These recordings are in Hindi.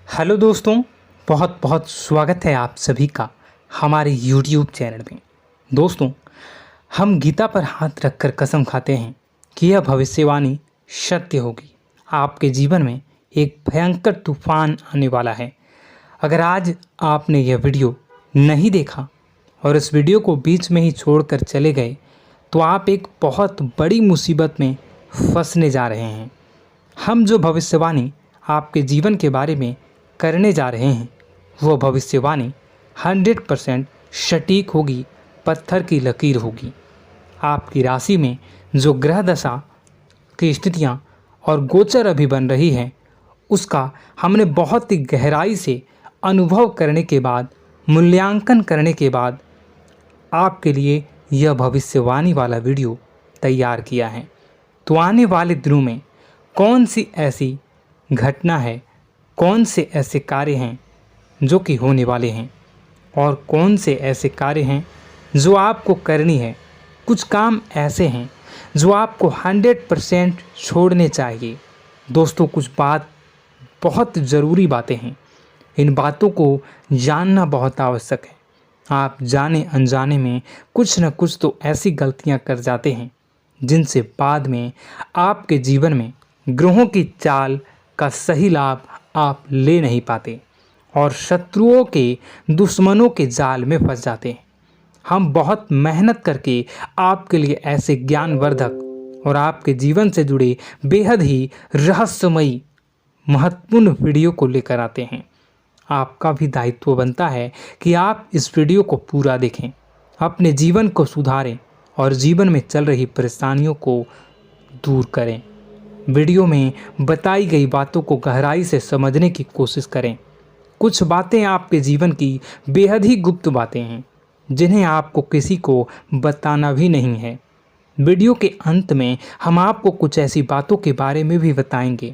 हेलो दोस्तों, बहुत बहुत स्वागत है आप सभी का हमारे YouTube चैनल में। दोस्तों, हम गीता पर हाथ रखकर कसम खाते हैं कि यह भविष्यवाणी सत्य होगी। आपके जीवन में एक भयंकर तूफान आने वाला है। अगर आज आपने यह वीडियो नहीं देखा और इस वीडियो को बीच में ही छोड़कर चले गए तो आप एक बहुत बड़ी मुसीबत में फंसने जा रहे हैं। हम जो भविष्यवाणी आपके जीवन के बारे में करने जा रहे हैं वो भविष्यवाणी 100% सटीक होगी, पत्थर की लकीर होगी। आपकी राशि में जो ग्रह दशा की स्थितियां और गोचर अभी बन रही है उसका हमने बहुत ही गहराई से अनुभव करने के बाद, मूल्यांकन करने के बाद आपके लिए यह भविष्यवाणी वाला वीडियो तैयार किया है। तो आने वाले दिनों में कौन सी ऐसी घटना है, कौन से ऐसे कार्य हैं जो कि होने वाले हैं और कौन से ऐसे कार्य हैं जो आपको करनी है। कुछ काम ऐसे हैं जो आपको 100% छोड़ने चाहिए। दोस्तों, कुछ बात बहुत ज़रूरी बातें हैं। इन बातों को जानना बहुत आवश्यक है। आप जाने अनजाने में कुछ न कुछ तो ऐसी गलतियां कर जाते हैं जिनसे बाद में आपके जीवन में ग्रहों की चाल का सही लाभ आप ले नहीं पाते और शत्रुओं के, दुश्मनों के जाल में फंस जाते हैं। हम बहुत मेहनत करके आपके लिए ऐसे ज्ञानवर्धक और आपके जीवन से जुड़े बेहद ही रहस्यमयी महत्वपूर्ण वीडियो को लेकर आते हैं। आपका भी दायित्व बनता है कि आप इस वीडियो को पूरा देखें, अपने जीवन को सुधारें और जीवन में चल रही परेशानियों को दूर करें। वीडियो में बताई गई बातों को गहराई से समझने की कोशिश करें। कुछ बातें आपके जीवन की बेहद ही गुप्त बातें हैं जिन्हें आपको किसी को बताना भी नहीं है। वीडियो के अंत में हम आपको कुछ ऐसी बातों के बारे में भी बताएंगे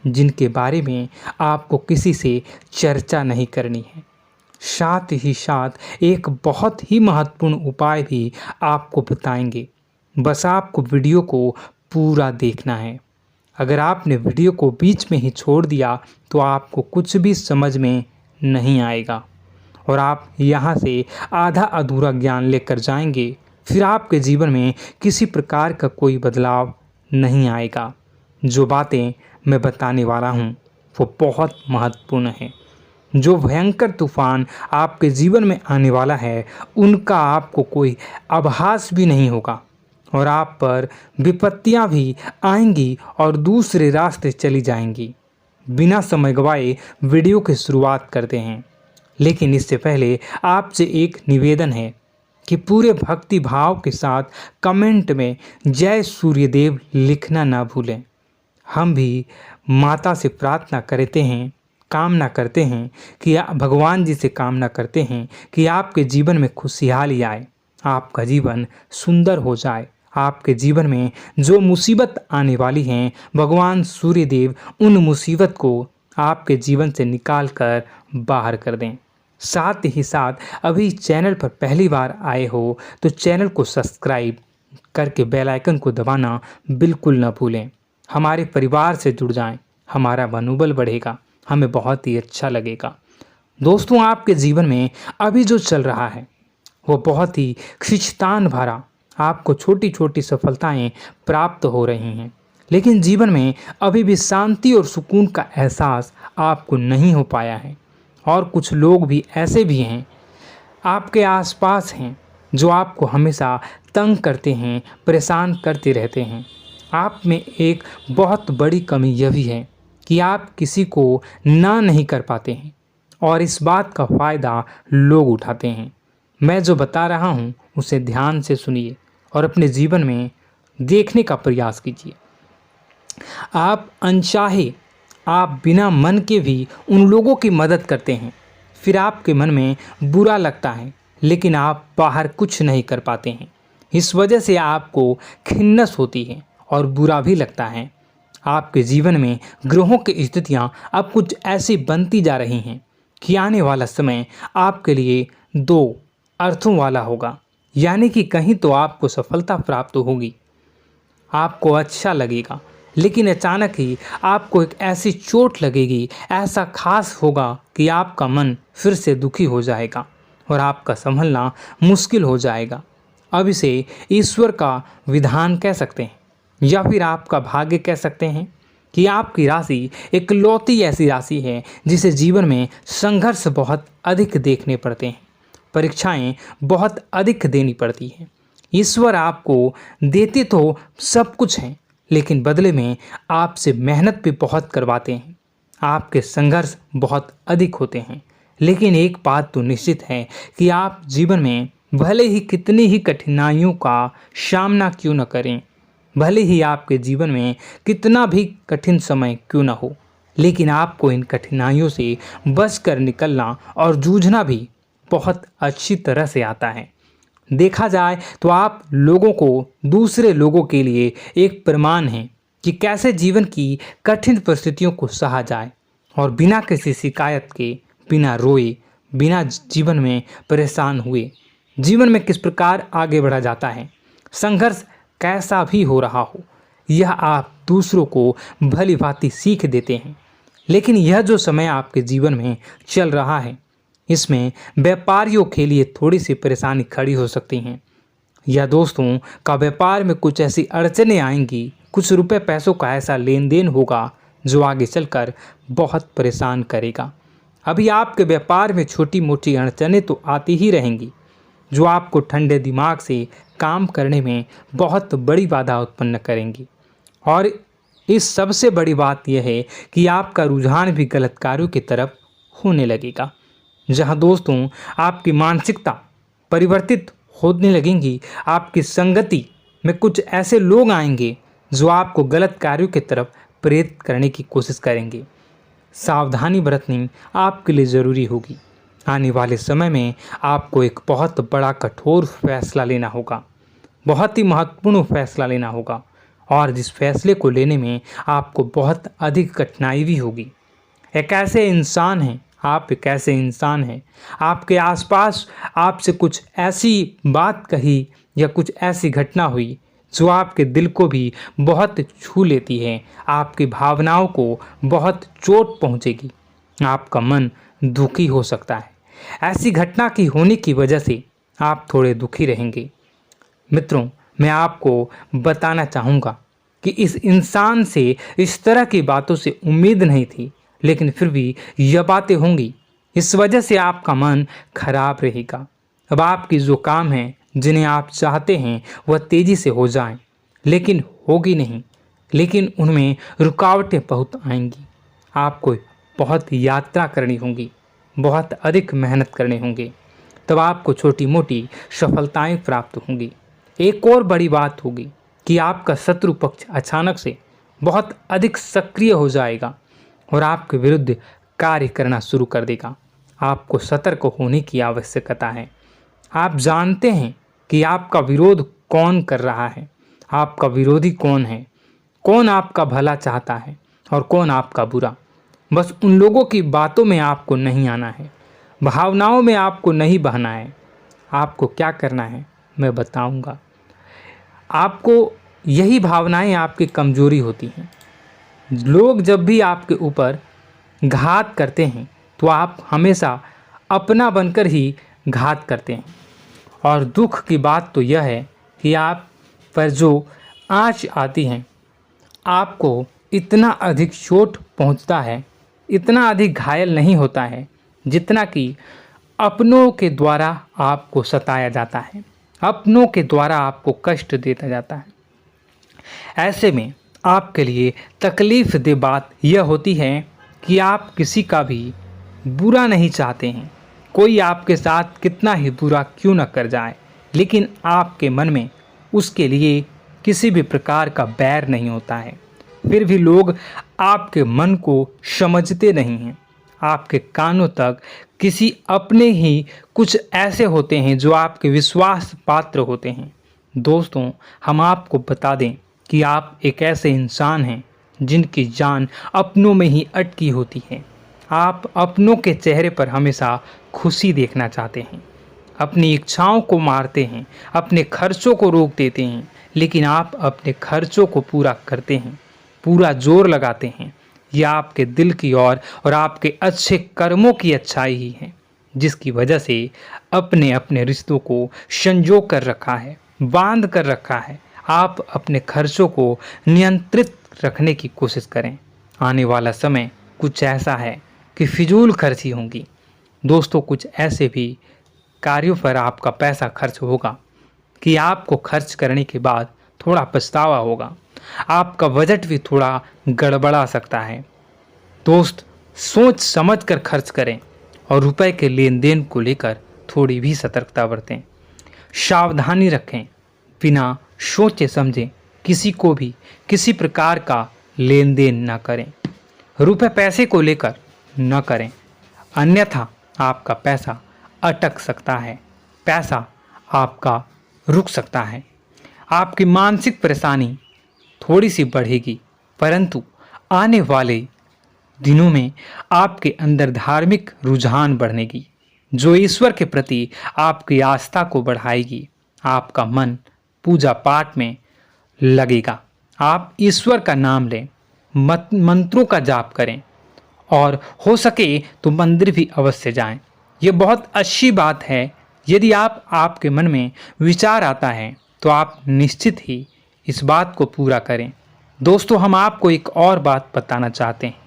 जिनके बारे में आपको किसी से चर्चा नहीं करनी है। साथ ही साथ एक बहुत ही महत्वपूर्ण उपाय भी आपको बताएंगे। बस आपको वीडियो को पूरा देखना है। अगर आपने वीडियो को बीच में ही छोड़ दिया तो आपको कुछ भी समझ में नहीं आएगा और आप यहाँ से आधा अधूरा ज्ञान लेकर जाएंगे। फिर आपके जीवन में किसी प्रकार का कोई बदलाव नहीं आएगा। जो बातें मैं बताने वाला हूँ वो बहुत महत्वपूर्ण है। जो भयंकर तूफान आपके जीवन में आने वाला है उनका आपको कोई आभास भी नहीं होगा और आप पर विपत्तियां भी आएंगी और दूसरे रास्ते चली जाएंगी। बिना समय गवाए वीडियो की शुरुआत करते हैं, लेकिन इससे पहले आपसे एक निवेदन है कि पूरे भक्ति भाव के साथ कमेंट में जय सूर्यदेव लिखना ना भूलें। हम भी माता से प्रार्थना करते हैं, कामना करते हैं कि भगवान जी से कामना करते हैं कि आपके जीवन में खुशहाली आए, आपका जीवन सुंदर हो जाए। आपके जीवन में जो मुसीबत आने वाली हैं भगवान सूर्यदेव उन मुसीबत को आपके जीवन से निकाल कर बाहर कर दें। साथ ही साथ अभी चैनल पर पहली बार आए हो तो चैनल को सब्सक्राइब करके बेल आइकन को दबाना बिल्कुल न भूलें। हमारे परिवार से जुड़ जाएं, हमारा मनोबल बढ़ेगा, हमें बहुत ही अच्छा लगेगा। दोस्तों, आपके जीवन में अभी जो चल रहा है वो बहुत ही खींचतान भरा, आपको छोटी छोटी सफलताएं प्राप्त हो रही हैं, लेकिन जीवन में अभी भी शांति और सुकून का एहसास आपको नहीं हो पाया है। और कुछ लोग भी ऐसे भी हैं आपके आसपास हैं जो आपको हमेशा तंग करते हैं, परेशान करते रहते हैं। आप में एक बहुत बड़ी कमी यह भी है कि आप किसी को ना नहीं कर पाते हैं और इस बात का फ़ायदा लोग उठाते हैं। मैं जो बता रहा हूँ उसे ध्यान से सुनिए और अपने जीवन में देखने का प्रयास कीजिए। आप अनचाहे, आप बिना मन के भी उन लोगों की मदद करते हैं, फिर आपके मन में बुरा लगता है लेकिन आप बाहर कुछ नहीं कर पाते हैं। इस वजह से आपको खिन्नस होती है और बुरा भी लगता है। आपके जीवन में ग्रहों की स्थितियाँ अब कुछ ऐसी बनती जा रही हैं कि आने वाला समय आपके लिए दो अर्थों वाला होगा। यानी कि कहीं तो आपको सफलता प्राप्त होगी, आपको अच्छा लगेगा लेकिन अचानक ही आपको एक ऐसी चोट लगेगी, ऐसा खास होगा कि आपका मन फिर से दुखी हो जाएगा और आपका संभलना मुश्किल हो जाएगा। अब इसे ईश्वर का विधान कह सकते हैं या फिर आपका भाग्य कह सकते हैं कि आपकी राशि इकलौती ऐसी राशि है जिसे जीवन में संघर्ष बहुत अधिक देखने पड़ते हैं, परीक्षाएं बहुत अधिक देनी पड़ती हैं। ईश्वर आपको देते तो सब कुछ हैं, लेकिन बदले में आपसे मेहनत भी बहुत करवाते हैं। आपके संघर्ष बहुत अधिक होते हैं, लेकिन एक बात तो निश्चित है कि आप जीवन में भले ही कितनी ही कठिनाइयों का सामना क्यों न करें, भले ही आपके जीवन में कितना भी कठिन समय क्यों न हो, लेकिन आपको इन कठिनाइयों से बच कर निकलना और जूझना भी बहुत अच्छी तरह से आता है। देखा जाए तो आप लोगों को दूसरे लोगों के लिए एक प्रमाण हैं कि कैसे जीवन की कठिन परिस्थितियों को सहा जाए और बिना किसी शिकायत के, बिना रोए, बिना जीवन में परेशान हुए जीवन में किस प्रकार आगे बढ़ा जाता है। संघर्ष कैसा भी हो रहा हो, यह आप दूसरों को भली भांति सीख देते हैं। लेकिन यह जो समय आपके जीवन में चल रहा है, इसमें व्यापारियों के लिए थोड़ी सी परेशानी खड़ी हो सकती हैं, या दोस्तों का व्यापार में कुछ ऐसी अड़चनें आएंगी, कुछ रुपए पैसों का ऐसा लेन देन होगा जो आगे चलकर बहुत परेशान करेगा। अभी आपके व्यापार में छोटी मोटी अड़चनें तो आती ही रहेंगी, जो आपको ठंडे दिमाग से काम करने में बहुत बड़ी बाधा उत्पन्न करेंगी। और इस सबसे बड़ी बात यह है कि आपका रुझान भी गलत कार्यों की तरफ होने लगेगा, जहां दोस्तों आपकी मानसिकता परिवर्तित होने लगेंगी। आपकी संगति में कुछ ऐसे लोग आएंगे जो आपको गलत कार्यों की तरफ प्रेरित करने की कोशिश करेंगे। सावधानी बरतनी आपके लिए ज़रूरी होगी। आने वाले समय में आपको एक बहुत बड़ा कठोर फैसला लेना होगा, बहुत ही महत्वपूर्ण फैसला लेना होगा, और जिस फैसले को लेने में आपको बहुत अधिक कठिनाई भी होगी। एक ऐसे इंसान हैं, आप एक ऐसे इंसान हैं, आपके आसपास आपसे कुछ ऐसी बात कही या कुछ ऐसी घटना हुई जो आपके दिल को भी बहुत छू लेती है, आपकी भावनाओं को बहुत चोट पहुंचेगी, आपका मन दुखी हो सकता है। ऐसी घटना की होने की वजह से आप थोड़े दुखी रहेंगे। मित्रों, मैं आपको बताना चाहूँगा कि इस इंसान से इस तरह की बातों से उम्मीद नहीं थी, लेकिन फिर भी यह बातें होंगी। इस वजह से आपका मन खराब रहेगा। अब आपकी जो काम है, जिन्हें आप चाहते हैं वह तेज़ी से हो जाएं, लेकिन होगी नहीं, लेकिन उनमें रुकावटें बहुत आएंगी। आपको बहुत यात्रा करनी होगी, बहुत अधिक मेहनत करने होंगे, तब आपको छोटी मोटी सफलताएं प्राप्त होंगी। एक और बड़ी बात होगी कि आपका शत्रु पक्ष अचानक से बहुत अधिक सक्रिय हो जाएगा और आपके विरुद्ध कार्य करना शुरू कर देगा। आपको सतर्क होने की आवश्यकता है। आप जानते हैं कि आपका विरोध कौन कर रहा है, आपका विरोधी कौन है, कौन आपका भला चाहता है और कौन आपका बुरा। बस उन लोगों की बातों में आपको नहीं आना है, भावनाओं में आपको नहीं बहना है। आपको क्या करना है मैं बताऊंगा। आपको यही भावनाएं आपकी कमजोरी होती हैं। लोग जब भी आपके ऊपर घात करते हैं तो आप हमेशा अपना बनकर ही घात करते हैं। और दुख की बात तो यह है कि आप पर जो आँच आती है, आपको इतना अधिक चोट पहुंचता है, इतना अधिक घायल नहीं होता है जितना कि अपनों के द्वारा आपको सताया जाता है, अपनों के द्वारा आपको कष्ट देता जाता है। ऐसे में आपके लिए तकलीफ़ दे बात यह होती है कि आप किसी का भी बुरा नहीं चाहते हैं। कोई आपके साथ कितना ही बुरा क्यों न कर जाए, लेकिन आपके मन में उसके लिए किसी भी प्रकार का बैर नहीं होता है। फिर भी लोग आपके मन को समझते नहीं हैं। आपके कानों तक किसी अपने ही कुछ ऐसे होते हैं जो आपके विश्वास पात्र होते हैं। दोस्तों, हम आपको बता दें कि आप एक ऐसे इंसान हैं जिनकी जान अपनों में ही अटकी होती है। आप अपनों के चेहरे पर हमेशा खुशी देखना चाहते हैं, अपनी इच्छाओं को मारते हैं, अपने खर्चों को रोक देते हैं, लेकिन आप अपने खर्चों को पूरा करते हैं। पूरा जोर लगाते हैं, यह आपके दिल की और आपके अच्छे कर्मों की अच्छाई ही है, जिसकी वजह से अपने अपने रिश्तों को संजो कर रखा है, बांध कर रखा है। आप अपने खर्चों को नियंत्रित रखने की कोशिश करें। आने वाला समय कुछ ऐसा है कि फिजूल खर्ची होंगी। दोस्तों, कुछ ऐसे भी कार्यों पर आपका पैसा खर्च होगा कि आपको खर्च करने के बाद थोड़ा पछतावा होगा। आपका बजट भी थोड़ा गड़बड़ा सकता है। दोस्त, सोच समझ कर खर्च करें और रुपए के लेन देन को लेकर थोड़ी भी सतर्कता बरतें। सावधानी रखें, बिना सोचे समझे किसी को भी किसी प्रकार का लेन देन न करें। रुपए पैसे को लेकर न करें, अन्यथा आपका पैसा अटक सकता है, पैसा आपका रुक सकता है। आपकी मानसिक परेशानी थोड़ी सी बढ़ेगी, परंतु आने वाले दिनों में आपके अंदर धार्मिक रुझान बढ़नेगी, जो ईश्वर के प्रति आपकी आस्था को बढ़ाएगी। आपका मन पूजा पाठ में लगेगा। आप ईश्वर का नाम लें, मंत्रों का जाप करें और हो सके तो मंदिर भी अवश्य जाएं। ये बहुत अच्छी बात है। यदि आपके मन में विचार आता है तो आप निश्चित ही इस बात को पूरा करें। दोस्तों, हम आपको एक और बात बताना चाहते हैं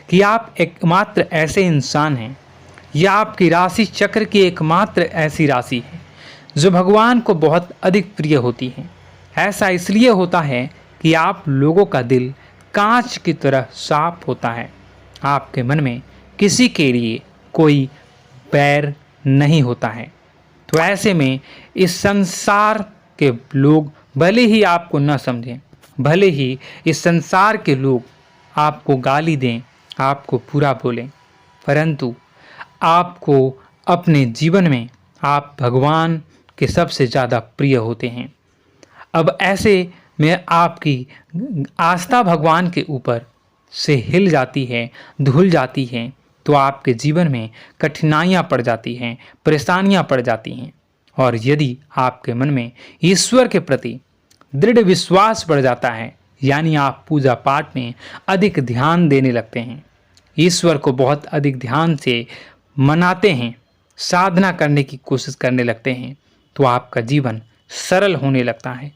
कि आप एकमात्र ऐसे इंसान हैं, यह आपकी राशि चक्र की एकमात्र ऐसी राशि है जो भगवान को बहुत अधिक प्रिय होती है। ऐसा इसलिए होता है कि आप लोगों का दिल कांच की तरह साफ होता है। आपके मन में किसी के लिए कोई बैर नहीं होता है। तो ऐसे में इस संसार के लोग भले ही आपको न समझें, भले ही इस संसार के लोग आपको गाली दें, आपको बुरा बोलें, परंतु आपको अपने जीवन में आप भगवान के सबसे ज़्यादा प्रिय होते हैं। अब ऐसे में आपकी आस्था भगवान के ऊपर से हिल जाती है, धुल जाती है, तो आपके जीवन में कठिनाइयाँ पड़ जाती हैं, परेशानियाँ पड़ जाती हैं। और यदि आपके मन में ईश्वर के प्रति दृढ़ विश्वास बढ़ जाता है, यानी आप पूजा पाठ में अधिक ध्यान देने लगते हैं, ईश्वर को बहुत अधिक ध्यान से मनाते हैं, साधना करने की कोशिश करने लगते हैं, तो आपका जीवन सरल होने लगता है।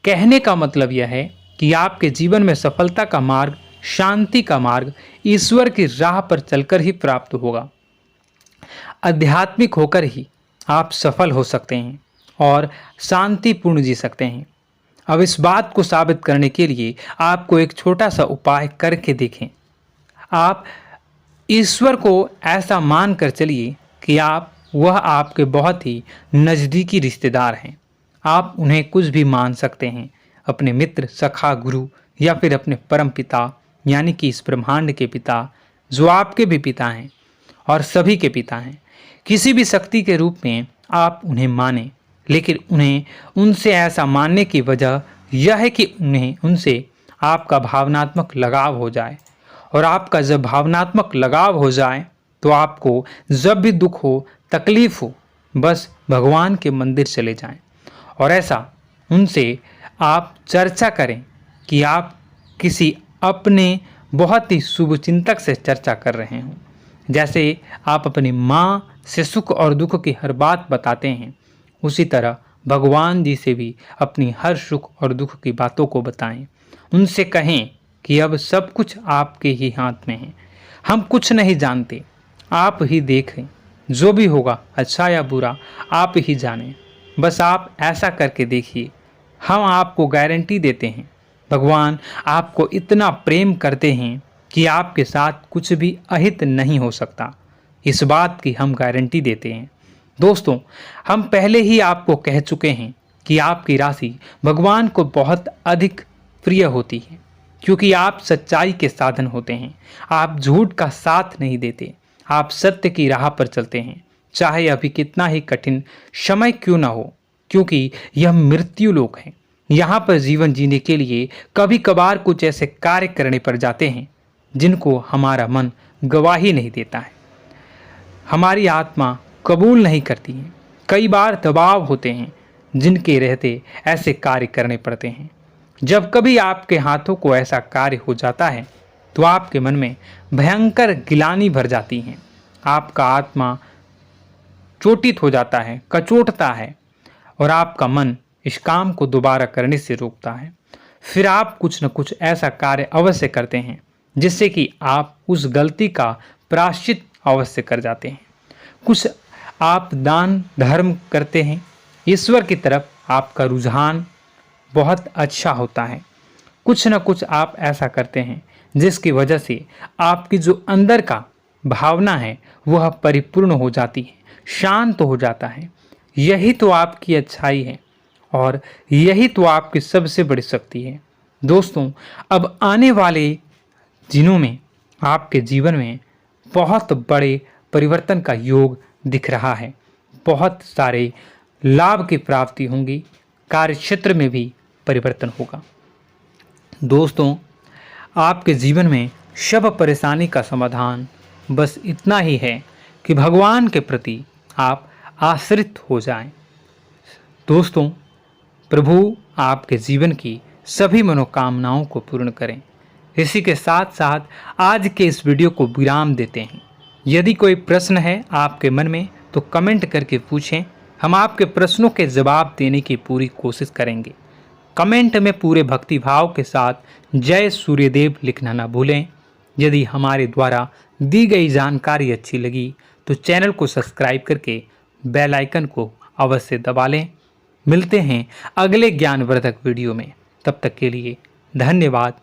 कहने का मतलब यह है कि आपके जीवन में सफलता का मार्ग, शांति का मार्ग ईश्वर की राह पर चलकर ही प्राप्त होगा। आध्यात्मिक होकर ही आप सफल हो सकते हैं और शांतिपूर्ण जी सकते हैं। अब इस बात को साबित करने के लिए आपको एक छोटा सा उपाय करके देखें। आप ईश्वर को ऐसा मान कर चलिए कि वह आपके बहुत ही नज़दीकी रिश्तेदार हैं। आप उन्हें कुछ भी मान सकते हैं, अपने मित्र, सखा, गुरु या फिर अपने परम पिता, यानी कि इस ब्रह्मांड के पिता, जो आपके भी पिता हैं और सभी के पिता हैं। किसी भी शक्ति के रूप में आप उन्हें मानें, लेकिन उन्हें उनसे ऐसा मानने की वजह यह है कि उनसे आपका भावनात्मक लगाव हो जाए। और आपका जब भावनात्मक लगाव हो जाए तो आपको जब भी दुख हो, तकलीफ हो, बस भगवान के मंदिर चले जाएं और ऐसा उनसे आप चर्चा करें कि आप किसी अपने बहुत ही शुभचिंतक से चर्चा कर रहे हों। जैसे आप अपनी माँ से सुख और दुख की हर बात बताते हैं, उसी तरह भगवान जी से भी अपनी हर सुख और दुख की बातों को बताएं। उनसे कहें कि अब सब कुछ आपके ही हाथ में है, हम कुछ नहीं जानते, आप ही देखें, जो भी होगा अच्छा या बुरा आप ही जानें। बस आप ऐसा करके देखिए, हम आपको गारंटी देते हैं भगवान आपको इतना प्रेम करते हैं कि आपके साथ कुछ भी अहित नहीं हो सकता। इस बात की हम गारंटी देते हैं। दोस्तों, हम पहले ही आपको कह चुके हैं कि आपकी राशि भगवान को बहुत अधिक प्रिय होती है, क्योंकि आप सच्चाई के साधन होते हैं। आप झूठ का साथ नहीं देते, आप सत्य की राह पर चलते हैं, चाहे अभी कितना ही कठिन समय क्यों ना हो, क्योंकि यह मृत्यु लोक है। यहाँ पर जीवन जीने के लिए कभी कभार कुछ ऐसे कार्य करने पड़ जाते हैं जिनको हमारा मन गवाही नहीं देता है, हमारी आत्मा कबूल नहीं करती है। कई बार दबाव होते हैं जिनके रहते ऐसे कार्य करने पड़ते हैं। जब कभी आपके हाथों को ऐसा कार्य हो जाता है तो आपके मन में भयंकर गिलानी भर जाती है। आपका आत्मा चोटित हो जाता है, कचोटता है और आपका मन इस काम को दोबारा करने से रोकता है। फिर आप कुछ न कुछ ऐसा कार्य अवश्य करते हैं जिससे कि आप उस गलती का प्रायश्चित अवश्य कर जाते हैं। कुछ आप दान धर्म करते हैं। ईश्वर की तरफ आपका रुझान बहुत अच्छा होता है। कुछ न कुछ आप ऐसा करते हैं जिसकी वजह से आपकी जो अंदर का भावना है वह परिपूर्ण हो जाती है, शांत हो जाता है। यही तो आपकी अच्छाई है और यही तो आपकी सबसे बड़ी शक्ति है। दोस्तों, अब आने वाले दिनों में आपके जीवन में बहुत बड़े परिवर्तन का योग दिख रहा है। बहुत सारे लाभ की प्राप्ति होंगी, कार्यक्षेत्र में भी परिवर्तन होगा। दोस्तों, आपके जीवन में सब परेशानी का समाधान बस इतना ही है कि भगवान के प्रति आप आश्रित हो जाएं। दोस्तों, प्रभु आपके जीवन की सभी मनोकामनाओं को पूर्ण करें। इसी के साथ साथ आज के इस वीडियो को विराम देते हैं। यदि कोई प्रश्न है आपके मन में तो कमेंट करके पूछें, हम आपके प्रश्नों के जवाब देने की पूरी कोशिश करेंगे। कमेंट में पूरे भक्तिभाव के साथ जय सूर्यदेव लिखना ना भूलें। यदि हमारे द्वारा दी गई जानकारी अच्छी लगी तो चैनल को सब्सक्राइब करके बेल आइकन को अवश्य दबा लें। मिलते हैं अगले ज्ञानवर्धक वीडियो में। तब तक के लिए धन्यवाद।